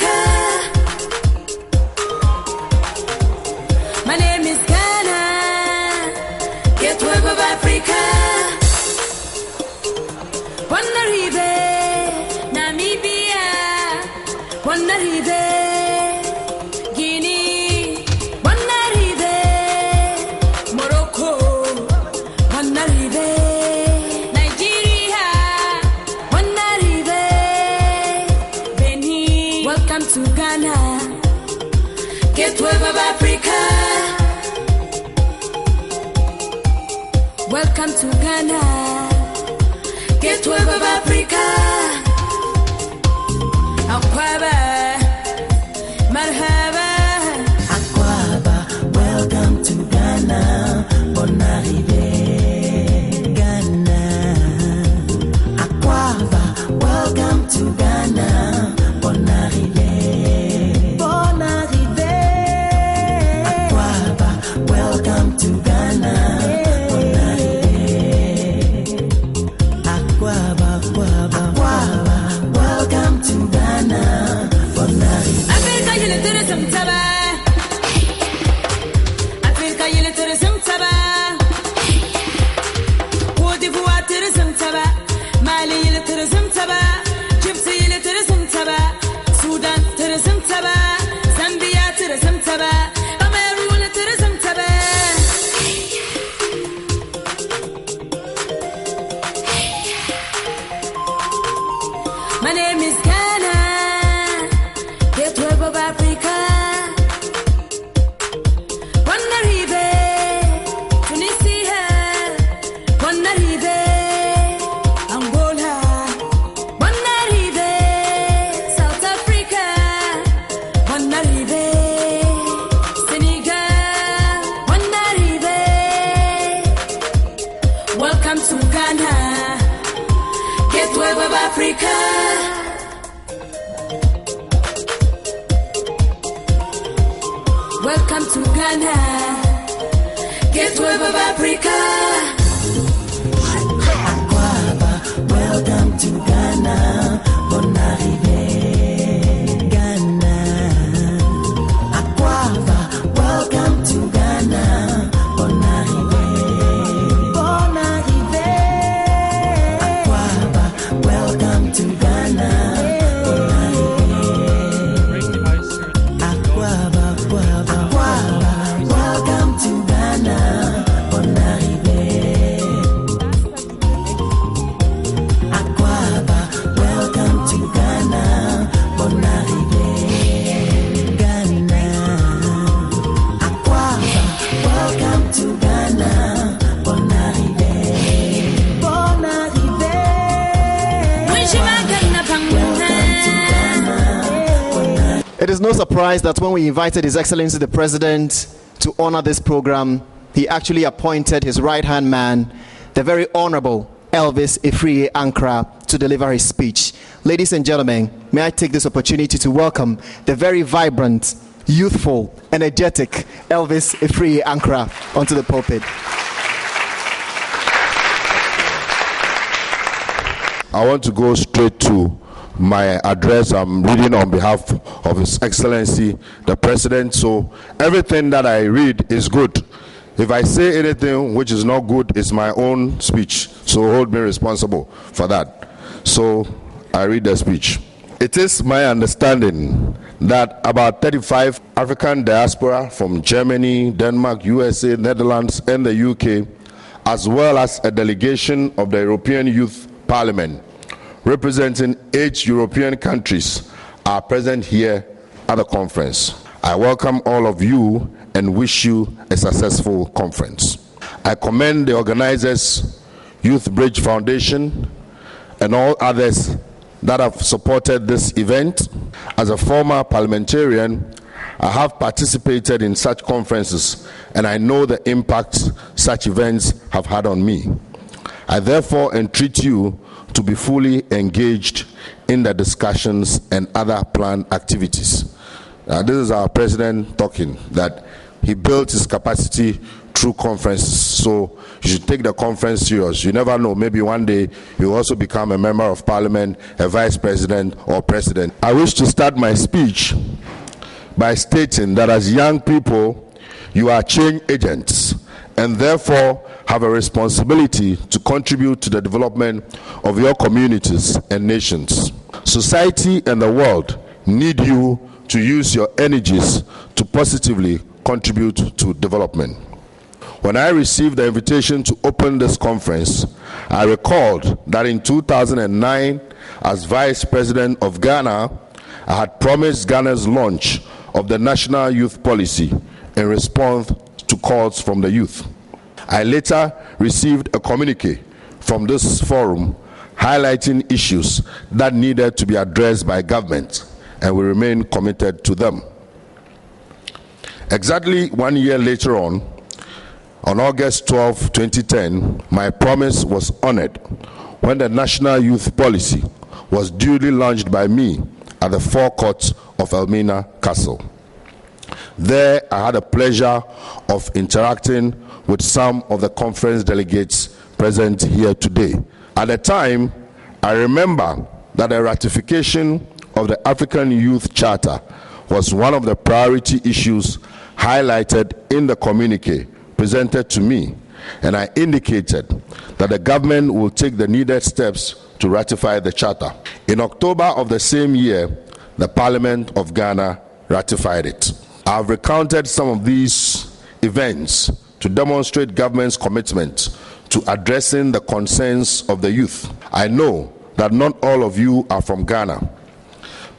Africa. My name is Ghana, gateway of Africa. Wanaribe, Namibia, Wanaribe, Guinea, Wanaribe, Morocco, Wanaribe, Nigeria, Wanaribe, Benin. Welcome to Ghana, gateway of Africa. Welcome to Ghana, gateway of Africa. Akwaba, marhaba. Akwaba, welcome to Ghana. Bon arrivé, Ghana. Akwaba, welcome to Ghana. Bon arrivé, bon arrivé. Akwaba, welcome to Ghana. Bon arrivé. Akwaba, welcome to Ghana. Bon arrivé. Africa, you little some taba. Africa, you little some taba. Cote d'Ivoire, little some taba. Mali, you little some taba. Gypsy, you little some taba. Sudan, little some taba. Zambia, little some taba. Cameroon, little some taba. My name is Ghana, gateway of Africa. Wanaribe, Tunisia, Wanaribe, Angola, Wanaribe, South Africa, Wanaribe, Senegal, Wanaribe. Welcome to Ghana, gateway of Africa. Welcome to Ghana, gateway of Africa. Akwaba, welcome to Ghana. Bon arrivé, Ghana. Akwaba, welcome to Ghana. Bon arrivé, bon arrivé. Akwaba, welcome to Ghana. Bon arrivé. Akwaba, welcome to Ghana. Bon arrivé. Akwaba, welcome to Ghana. Bon arrivé. Ghana. Akwaba, welcome to Ghana. Bon arrivé. Bon arrivé. It is no surprise that when we invited His Excellency the President to honor this program, he actually appointed his right-hand man, the very Honorable Elvis Ifriye Ankra, to deliver his speech. Ladies and gentlemen, may I take this opportunity to welcome the very vibrant, youthful, energetic Elvis Ifriye Ankra onto the pulpit. I want to go straight to my address. I'm reading on behalf of His Excellency the President, so everything that I read is good. If I say anything which is not good, it's my own speech, so hold me responsible for that. So I read the speech. It is my understanding that about 35 African diaspora from Germany, Denmark, USA, Netherlands, and the UK, as well as a delegation of the European Youth Parliament representing 8 European countries, are present here at the conference. I welcome all of you and wish you a successful conference. I commend the organizers, Youth Bridge Foundation, and all others that have supported this event. As a former parliamentarian, I have participated in such conferences, and I know the impact such events have had on me. I therefore entreat you to be fully engaged in the discussions and other planned activities. This is our president talking, that he built his capacity through conferences. So you should take the conference serious. You never know, maybe one day you also become a member of parliament, a vice president or president. I wish to start my speech by stating that as young people, you are change agents and therefore have a responsibility to contribute to the development of your communities and nations. Society and the world need you to use your energies to positively contribute to development. When I received the invitation to open this conference, I recalled that in 2009, as Vice President of Ghana, I had promised Ghana's launch of the National Youth Policy in response to calls from the youth. I later received a communique from this forum highlighting issues that needed to be addressed by government, and we remain committed to them. Exactly 1 year later on August 12, 2010, my promise was honored when the National Youth Policy was duly launched by me at the forecourt of Elmina Castle. There, I had the pleasure of interacting with some of the conference delegates present here today. At the time, I remember that the ratification of the African Youth Charter was one of the priority issues highlighted in the communique presented to me, and I indicated that the government will take the needed steps to ratify the charter. In October of the same year, the Parliament of Ghana ratified it. I have recounted some of these events to demonstrate government's commitment to addressing the concerns of the youth. I know that not all of you are from Ghana,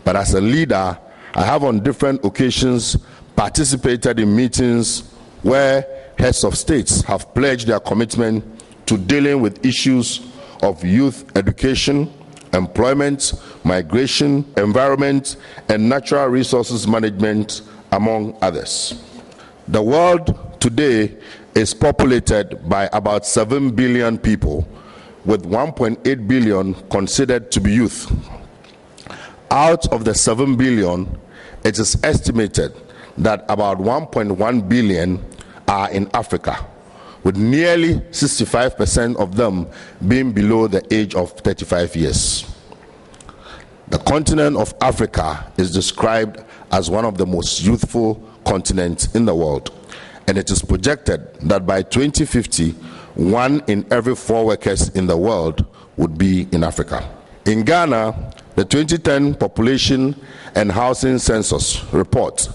but as a leader, I have on different occasions participated in meetings where heads of states have pledged their commitment to dealing with issues of youth education, employment, migration, environment, and natural resources management, among others. The world today is populated by about 7 billion people, with 1.8 billion considered to be youth. Out of the 7 billion, it is estimated that about 1.1 billion are in Africa, with nearly 65% of them being below the age of 35 years. The continent of Africa is described as one of the most youthful continents in the world, and it is projected that by 2050, 1 in every 4 workers in the world would be in Africa. In Ghana, the 2010 Population and Housing Census report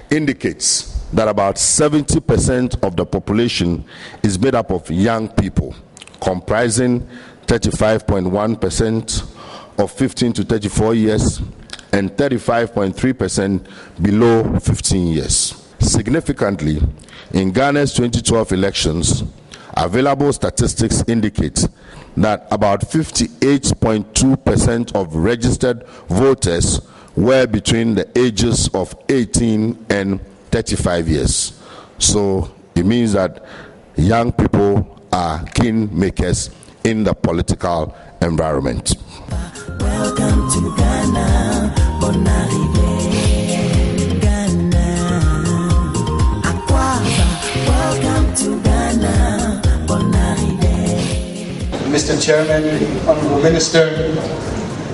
indicates that about 70% of the population is made up of young people, comprising 35.1% of 15 to 34 years and 35.3% below 15 years. Significantly, in Ghana's 2012 elections, available statistics indicate that about 58.2% of registered voters were between the ages of 18 and 35 years. So it means that young people are kingmakers in the political environment. Welcome to Ghana, bon arrivé, Ghana, Aquaba. Welcome to Ghana, bon arrivé. Mr. Chairman, Honorable Minister,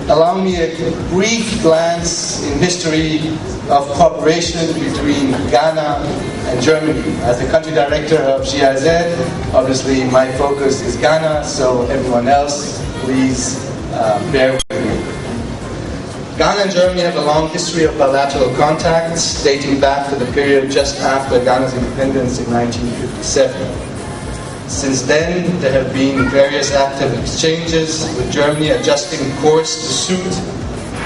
allow me a brief glance in history of cooperation between Ghana and Germany. As the country director of GIZ, obviously my focus is Ghana, so everyone else, please bear with me. Ghana and Germany have a long history of bilateral contacts dating back to the period just after Ghana's independence in 1957. Since then, there have been various active exchanges, with Germany adjusting course to suit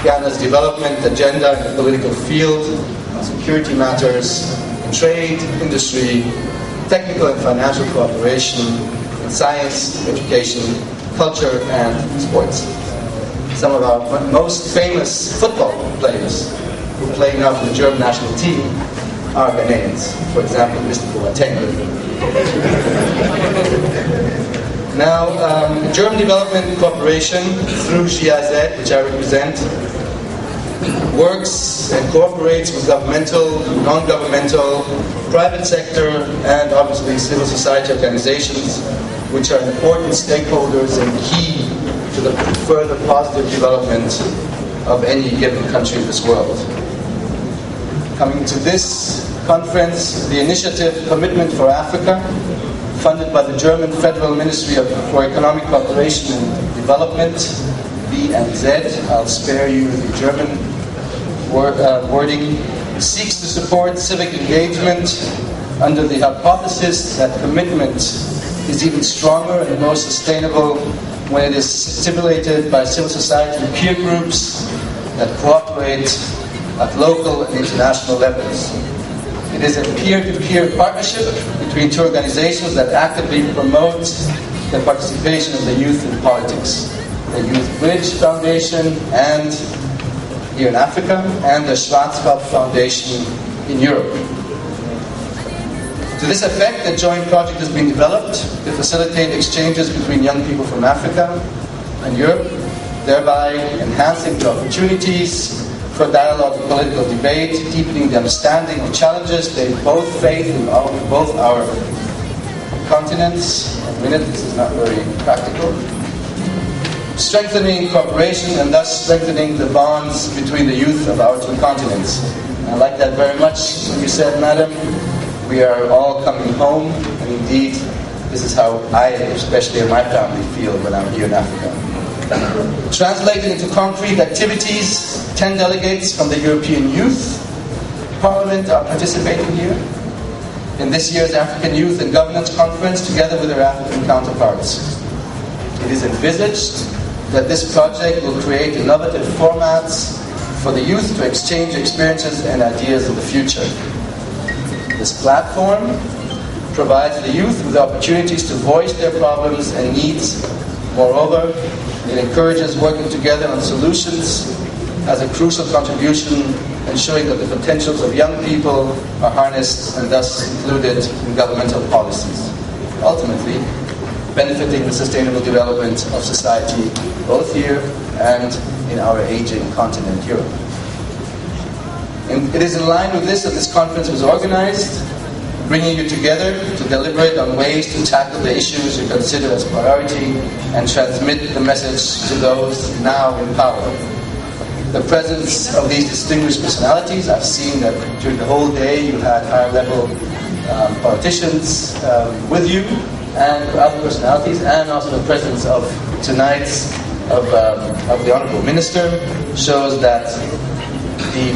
Ghana's development agenda in the political field, security matters, trade, industry, technical and financial cooperation, in science, education, culture, and sports. Some of our most famous football players who play now for the German national team are Ghanaians. For example, Mr. Boateng. Now, German Development Corporation, through GIZ, which I represent, works and cooperates with governmental, non-governmental, private sector, and obviously civil society organizations, which are important stakeholders and key to the further positive development of any given country in this world. Coming to this conference, the initiative Commitment for Africa, funded by the German Federal Ministry for Economic Cooperation and Development, B&Z, I'll spare you the German wording, seeks to support civic engagement under the hypothesis that commitment is even stronger and more sustainable when it is stimulated by civil society peer groups that cooperate at local and international levels. It is a peer-to-peer partnership between two organizations that actively promote the participation of the youth in politics. The Youth Bridge Foundation and here in Africa, and the Schwarzkopf Foundation in Europe. To this effect, a joint project has been developed to facilitate exchanges between young people from Africa and Europe, thereby enhancing the opportunities for dialogue and political debate, deepening the understanding of challenges they both face in both our continents. A minute, this is not very practical. Strengthening cooperation and thus strengthening the bonds between the youth of our two continents. I like that very much when you said, Madam, we are all coming home, and indeed, this is how I, especially in my family, feel when I'm here in Africa. Translated into concrete activities, 10 delegates from the European Youth Parliament are participating here in this year's African Youth and Governance Conference together with their African counterparts. It is envisaged that this project will create innovative formats for the youth to exchange experiences and ideas in the future. This platform provides the youth with opportunities to voice their problems and needs. Moreover, it encourages working together on solutions as a crucial contribution, ensuring that the potentials of young people are harnessed and thus included in governmental policies. Ultimately, benefiting the sustainable development of society, both here and in our aging continent, Europe. And it is in line with this that this conference was organized, bringing you together to deliberate on ways to tackle the issues you consider as priority and transmit the message to those now in power. The presence of these distinguished personalities, I've seen that during the whole day you had higher-level politicians with you, and other personalities, and also the presence of tonight's of the Honourable Minister shows that the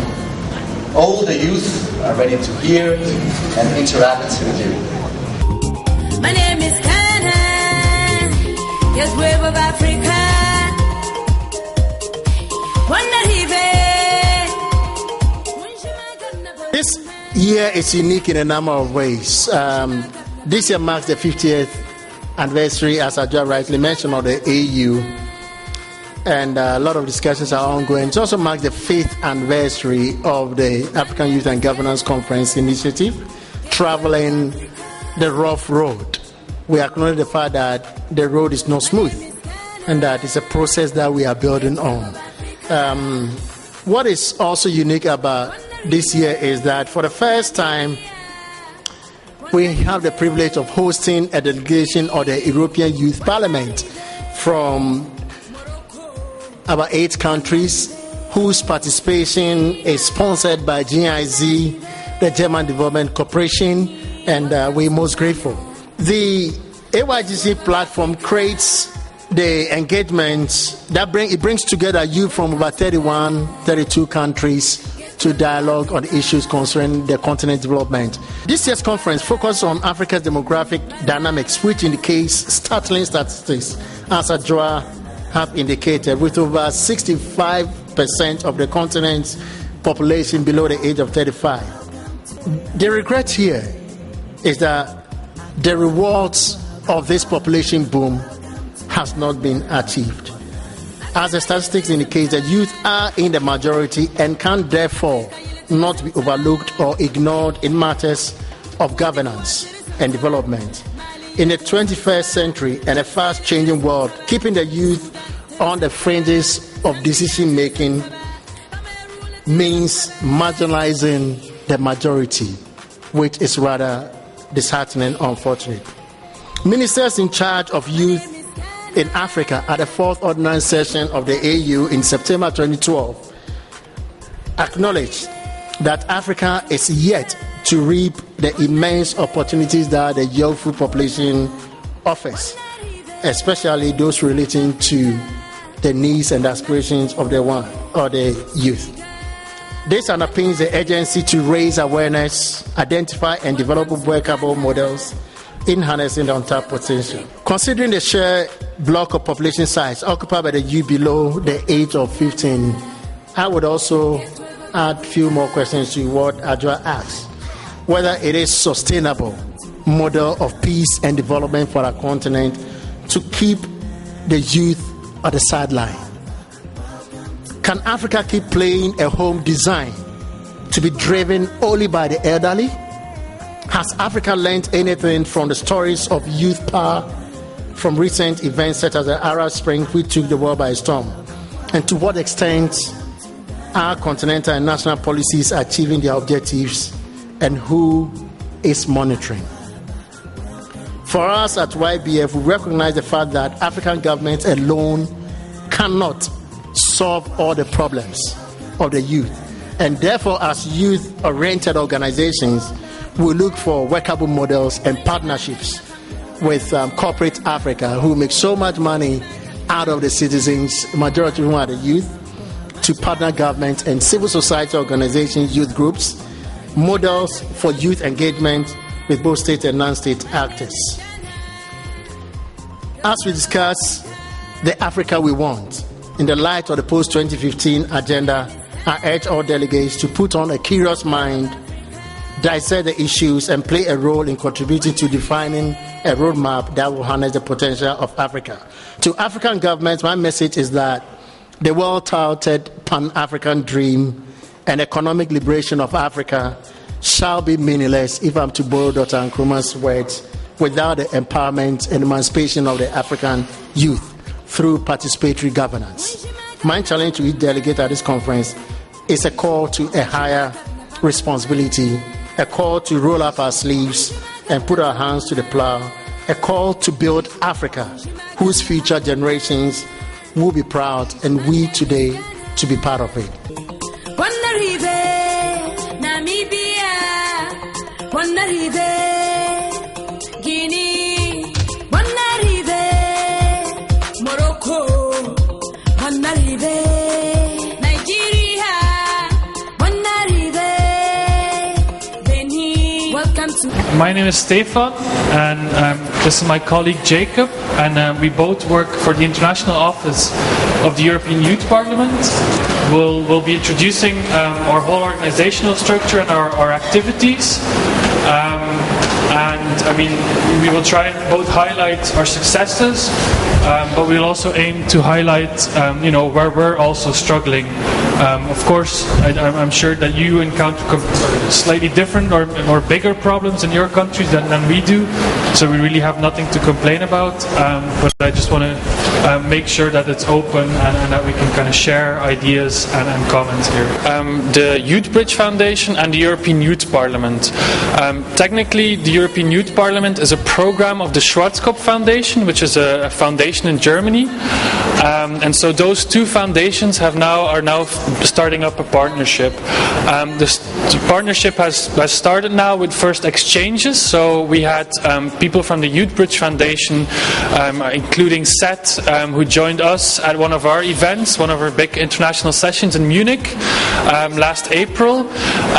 older youth are ready to hear and interact with you. My name is Ghana, yes, wave of Africa. This year is unique in a number of ways. This year marks the 50th anniversary, as Ajua rightly mentioned, of the AU, and a lot of discussions are ongoing. It also marks the 5th anniversary of the African Youth and Governance Conference initiative, traveling the rough road. We acknowledge the fact that the road is not smooth, and that it's a process that we are building on. What is also unique about this year is that for the first time, we have the privilege of hosting a delegation of the European Youth Parliament from about 8 countries, whose participation is sponsored by GIZ, the German Development Corporation, and we're most grateful. The AYGC platform creates the engagement that brings together youth from about 32 countries to dialogue on issues concerning the continent development. This year's conference focused on Africa's demographic dynamics, which indicates startling statistics, as Ajua have indicated, with over 65% of the continent's population below the age of 35. The regret here is that the rewards of this population boom has not been achieved, as the statistics indicate that youth are in the majority and can therefore not be overlooked or ignored in matters of governance and development. In the 21st century and a fast-changing world, keeping the youth on the fringes of decision-making means marginalizing the majority, which is rather disheartening, unfortunate. Ministers in charge of youth in Africa at the 4th Ordinance Session of the AU in September 2012 acknowledged that Africa is yet to reap the immense opportunities that the youthful population offers, especially those relating to the needs and aspirations of the youth. This underpins the agency to raise awareness, identify and develop workable models in harnessing the untapped potential. Considering the sheer block of population size occupied by the youth below the age of 15, I would also add a few more questions to what Adjoa asked. Whether it is sustainable model of peace and development for our continent to keep the youth on the sideline. Can Africa keep playing a home designed to be driven only by the elderly? Has Africa learned anything from the stories of youth power from recent events such as the Arab Spring, which took the world by storm? And to what extent are continental and national policies achieving their objectives, and who is monitoring? For us at YBF, we recognize the fact that African governments alone cannot solve all the problems of the youth. And therefore, as youth-oriented organizations, we look for workable models and partnerships with corporate Africa, who make so much money out of the citizens, majority of whom are the youth, to partner government and civil society organizations, youth groups, models for youth engagement with both state and non-state actors. As we discuss the Africa we want, in the light of the post-2015 agenda, I urge all delegates to put on a curious mind, dissect the issues, and play a role in contributing to defining a roadmap that will harness the potential of Africa. To African governments, my message is that the well-touted Pan-African dream and economic liberation of Africa shall be meaningless, if I'm to borrow Dr. Nkrumah's words, without the empowerment and emancipation of the African youth through participatory governance. My challenge to each delegate at this conference is a call to a higher responsibility, a call to roll up our sleeves and put our hands to the plow, a call to build Africa, whose future generations will be proud, and we today to be part of it. My name is Stefan, and this is my colleague Jacob, and we both work for the International Office of the European Youth Parliament. We'll be introducing our whole organizational structure and our activities. And I mean, we will try and both highlight our successes, but we'll also aim to highlight, where we're also struggling. Of course, I'm sure that you encounter slightly different or bigger problems in your country than we do, so we really have nothing to complain about. But I just want to make sure that it's open and that we can kind of share ideas and comments here. The Youth Bridge Foundation and the European Youth Parliament. Technically, the European Youth Parliament is a program of the Schwarzkopf Foundation, which is a foundation in Germany. And so those two foundations are now starting up a partnership. The partnership has started now with first exchanges. So we had people from the Youth Bridge Foundation, including Seth, who joined us at one of our events, one of our big international sessions in Munich last April.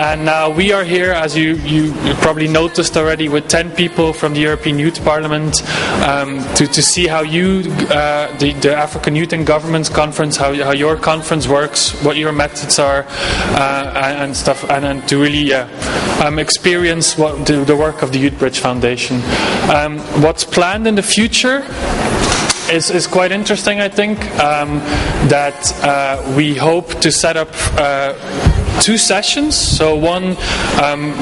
And now we are here, as you probably noticed already, with 10 people from the European Youth Parliament to see how the African Youth and Governments Conference, how your conference works, what your methods are, and stuff, and to really experience what the work of the Youth Bridge Foundation. What's planned in the future is quite interesting, I think, that we hope to set up 2 sessions. So one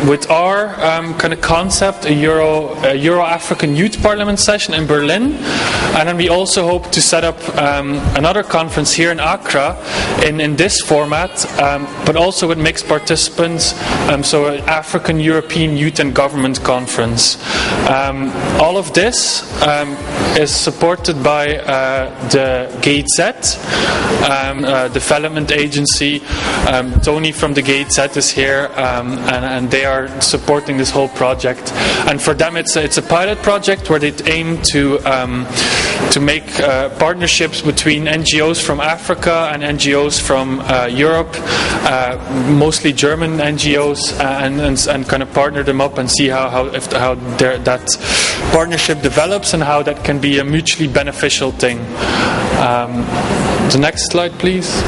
with our kind of concept, a Euro-African Youth Parliament session in Berlin, and then we also hope to set up another conference here in Accra in this format, but also with mixed participants, so an African-European Youth and Government Conference. All of this is supported by the GZ, development agency. Tony from the GZ is here, and they are supporting this whole project. And for them, it's a pilot project where they aim to make partnerships between NGOs from Africa and NGOs from Europe, mostly German NGOs, and kind of partner them up and see how that partnership develops and how that can be a mutually beneficial thing. The next slide, please.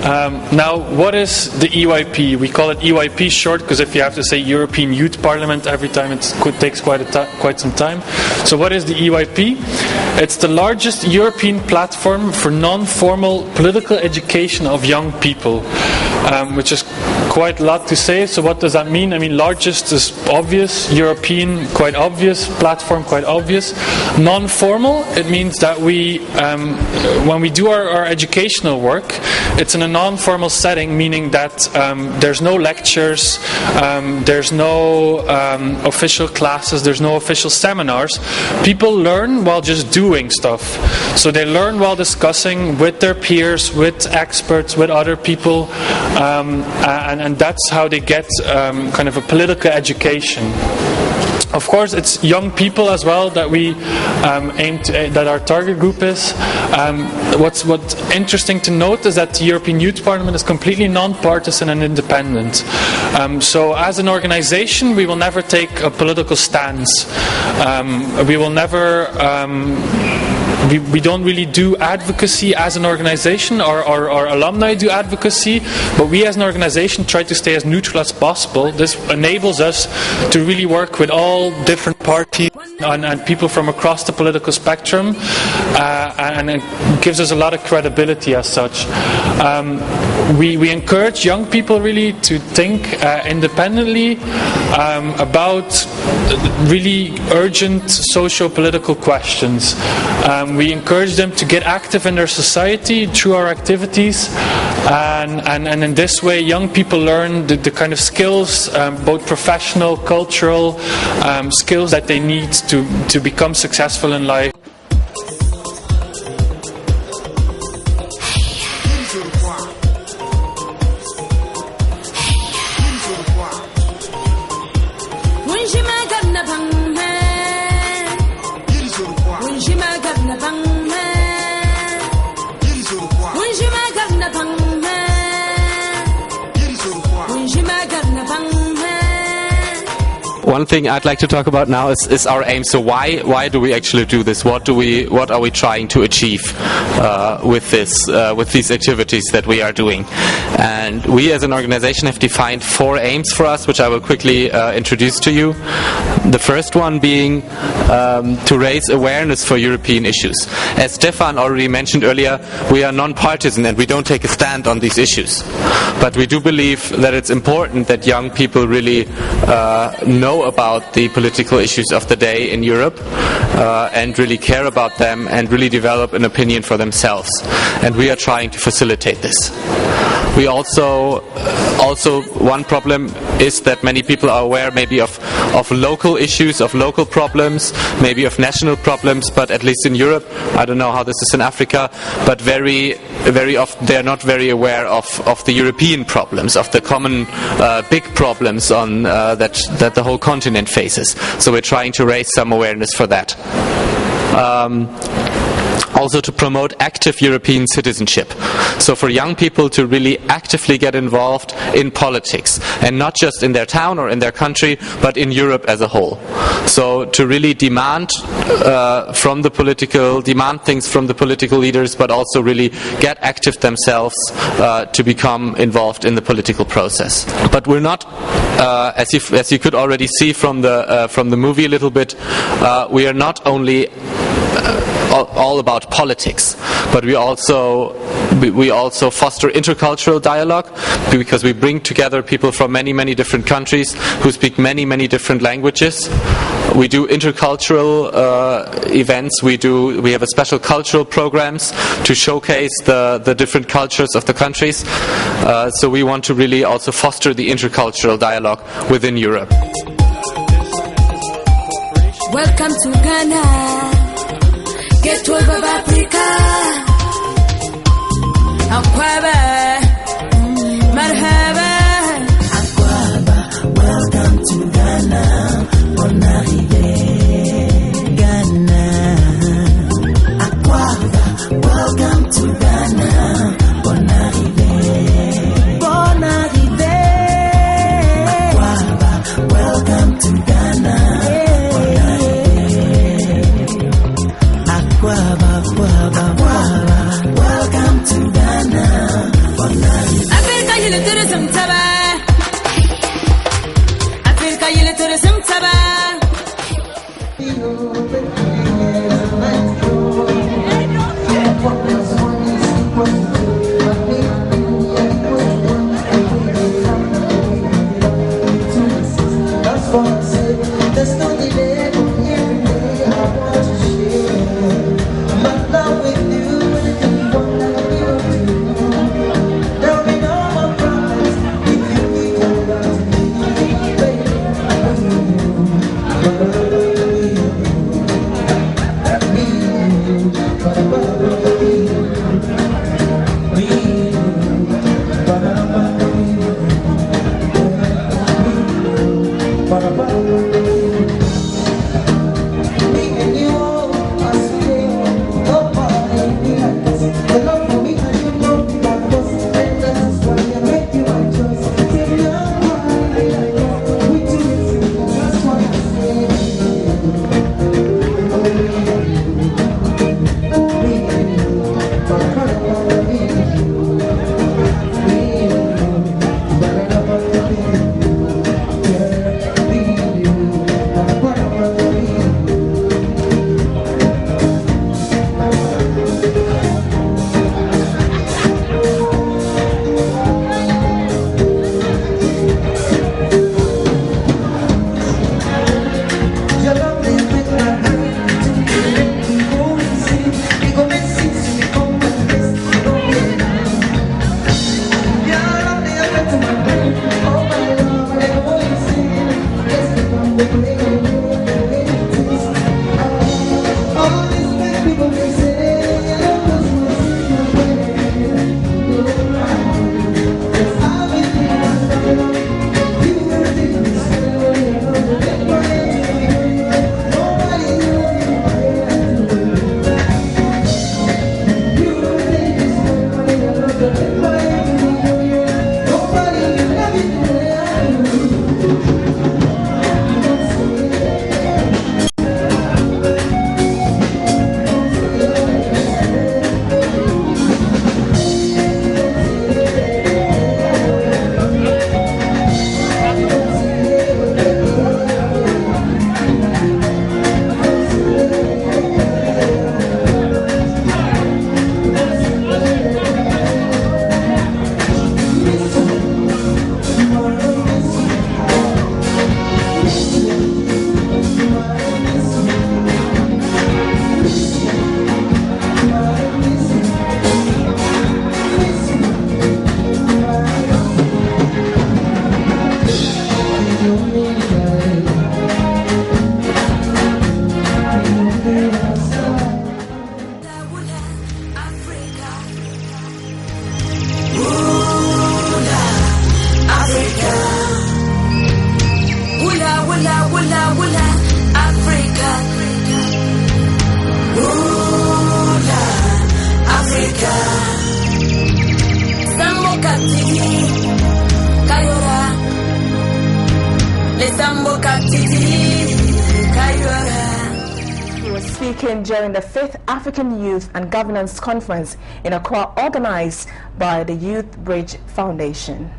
Now, what is the EYP? We call it EYP short because if you have to say European Youth Parliament every time, it takes quite some time. So what is the EYP? It's the largest European platform for non-formal political education of young people, which is quite a lot to say. So what does that mean? I mean, largest is obvious, European, quite obvious, platform, quite obvious. Non-formal, it means that we, when we do our educational work, it's in a non-formal setting, meaning that there's no lectures, there's no official classes, there's no official seminars. People learn while just doing stuff. So they learn while discussing with their peers, with experts, with other people, and that's how they get kind of a political education. Of course, it's young people as well that we aim to, that our target group is. What's interesting to note is that the European Youth Parliament is completely non-partisan and independent. So as an organization, we will never take a political stance. We will never... We don't really do advocacy as an organization. Our alumni do advocacy, but we as an organization try to stay as neutral as possible. This enables us to really work with all different parties and people from across the political spectrum, and it gives us a lot of credibility as such. We encourage young people really to think independently about really urgent socio-political questions. We encourage them to get active in their society through our activities, and in this way young people learn the kind of skills, both professional, cultural skills that they need to become successful in life. One thing I'd like to talk about now is our aim. So why do we actually do this? What are we trying to achieve with these activities that we are doing? And we as an organization have defined 4 aims for us, which I will quickly introduce to you. The first one being to raise awareness for European issues. As Stefan already mentioned earlier, we are non-partisan and we don't take a stand on these issues. But we do believe that it's important that young people really know about the political issues of the day in Europe and really care about them and really develop an opinion for themselves. And we are trying to facilitate this. We also one problem is that many people are aware maybe of local issues, of local problems, maybe of national problems, but at least in Europe, I don't know how this is in Africa, but very often they're not very aware of the European problems, of the common big problems on that the whole continent faces. So we're trying to raise some awareness for that. Also to promote active European citizenship. So for young people to really actively get involved in politics, and not just in their town or in their country, but in Europe as a whole. So to really demand things from the political leaders, but also really get active themselves to become involved in the political process. But we're not, as you could already see from the movie a little bit, we are not only all about politics, but we also We also foster intercultural dialogue because we bring together people from many, many different countries who speak many, many different languages. We do intercultural events. We have a special cultural programs to showcase the different cultures of the countries. So we want to really also foster the intercultural dialogue within Europe. Welcome to Ghana, Gateway of Africa. Akwaba, marhaba. Akwaba, welcome to Ghana. Bon arrivé, Ghana. Akwaba, welcome to Ghana. Bon arrivé, bon arrivé. Akwaba, welcome to Ghana. Bon arrivé. Akwaba, welcome to Ghana. Bon arrivé. Africa, you tourism taba. Africa, you tourism taba. There's no delay, every day I want to share. But now with you, anything you want, I will do. There'll be no more problems if you need to love me, baby. He was speaking during the 5th African Youth and Governance Conference in Accra, organized by the Youth Bridge Foundation.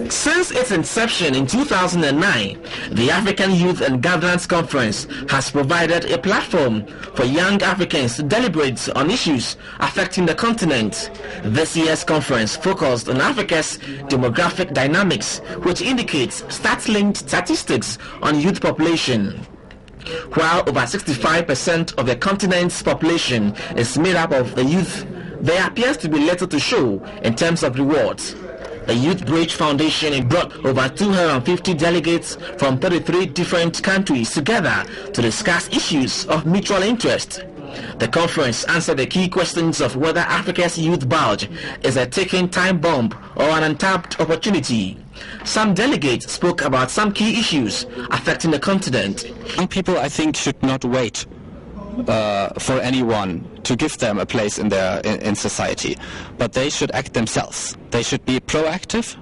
Since its inception in 2009, the African Youth and Governance Conference has provided a platform for young Africans to deliberate on issues affecting the continent. This year's conference focused on Africa's demographic dynamics, which indicates stat-linked statistics on youth population. While over 65% of the continent's population is made up of the youth, there appears to be little to show in terms of rewards. The Youth Bridge Foundation brought over 250 delegates from 33 different countries together to discuss issues of mutual interest. The conference answered the key questions of whether Africa's youth bulge is a ticking time bomb or an untapped opportunity. Some delegates spoke about some key issues affecting the continent. Young people, I think, should not wait for anyone to give them a place in society, but they should act themselves. They should be proactive.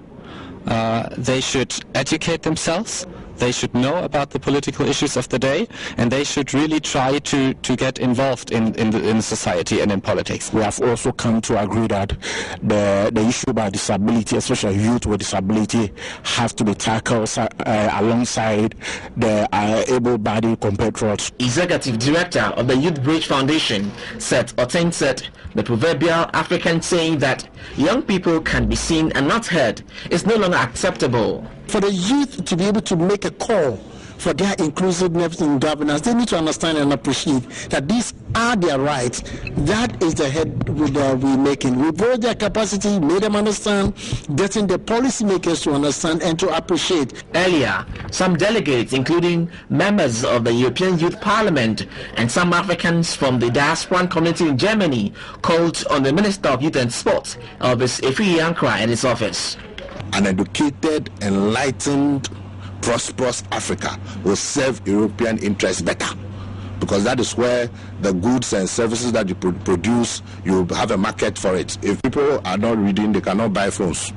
They should educate themselves. They should know about the political issues of the day, and they should really try to get involved in society and in politics. We have also come to agree that the issue about disability, especially youth with disability, have to be tackled alongside the able-bodied compatriots. Executive Director of the Youth Bridge Foundation, Seth Oten, said the proverbial African saying that young people can be seen and not heard is no longer acceptable. For the youth to be able to make a call for their inclusiveness in governance, they need to understand and appreciate that these are their rights. That is the head we're making. We build their capacity, made them understand, getting the policymakers to understand and to appreciate. Earlier, some delegates, including members of the European Youth Parliament and some Africans from the diaspora community in Germany, called on the Minister of Youth and Sports, Elvis Efriyankra, in his office. An educated, enlightened, prosperous Africa will serve European interests better, because that is where the goods and services that you produce, you have a market for it. If people are not reading, they cannot buy phones.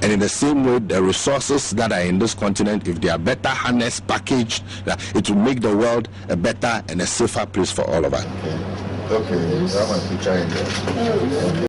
And in the same way, the resources that are in this continent, if they are better harnessed, packaged, it will make the world a better and a safer place for all of us. Okay, I have a picture in there.